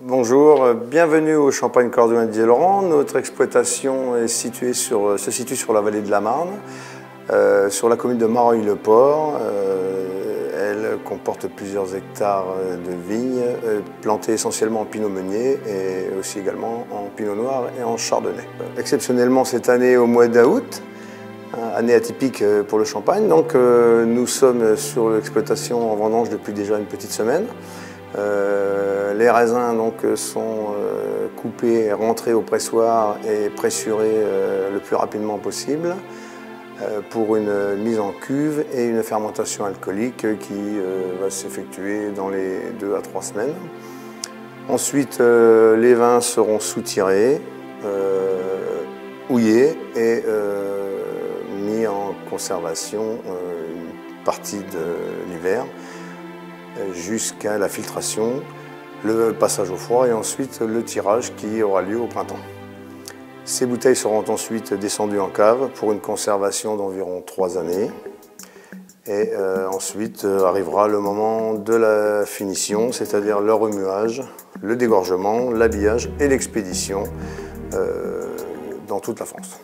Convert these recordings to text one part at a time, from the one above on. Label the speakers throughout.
Speaker 1: Bonjour, bienvenue au Champagne Cordouin-Didier-Laurent. Notre exploitation se situe sur la vallée de la Marne, sur la commune de Mareuil-le-Port. Elle comporte plusieurs hectares de vignes, plantées essentiellement en pinot meunier et aussi également en pinot noir et en chardonnay. Exceptionnellement cette année au mois d'août, année atypique pour le champagne, donc nous sommes sur l'exploitation en vendange depuis déjà une petite semaine. Les raisins donc, sont coupés, rentrés au pressoir et pressurés le plus rapidement possible pour une mise en cuve et une fermentation alcoolique qui va s'effectuer dans les 2 à 3 semaines. Ensuite, les vins seront soutirés, houillés et mis en conservation une partie de l'hiver jusqu'à la filtration, le passage au froid et ensuite le tirage qui aura lieu au printemps. Ces bouteilles seront ensuite descendues en cave pour une conservation d'environ 3 années. Et ensuite arrivera le moment de la finition, c'est-à-dire le remuage, le dégorgement, l'habillage et l'expédition dans toute la France.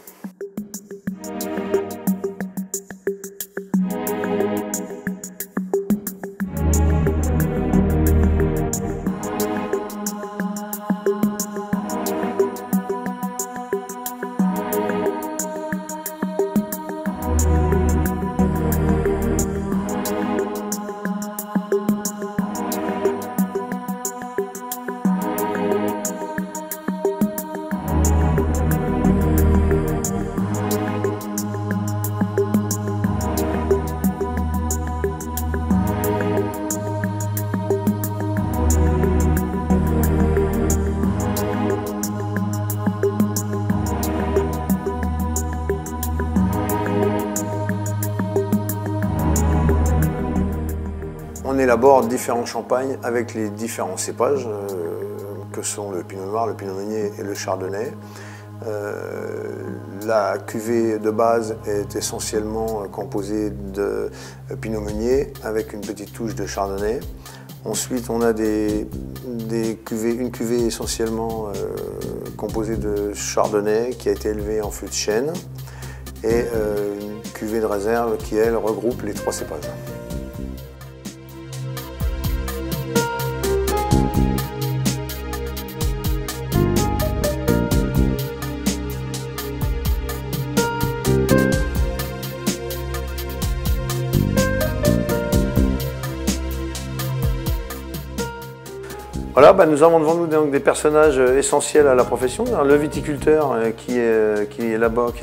Speaker 1: On élabore différents champagnes avec les différents cépages que sont le pinot noir, le pinot meunier et le chardonnay. La cuvée de base est essentiellement composée de pinot meunier avec une petite touche de chardonnay. Ensuite, on a une cuvée essentiellement composée de chardonnay qui a été élevée en fût de chêne et une cuvée de réserve qui, elle, regroupe les 3 cépages. Voilà, nous avons devant nous donc des personnages essentiels à la profession. Le viticulteur qui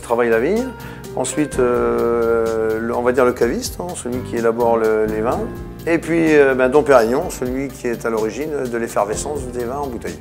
Speaker 1: travaille la vigne. Ensuite, on va dire le caviste, celui qui élabore les vins. Et puis Dom Pérignon, celui qui est à l'origine de l'effervescence des vins en bouteille.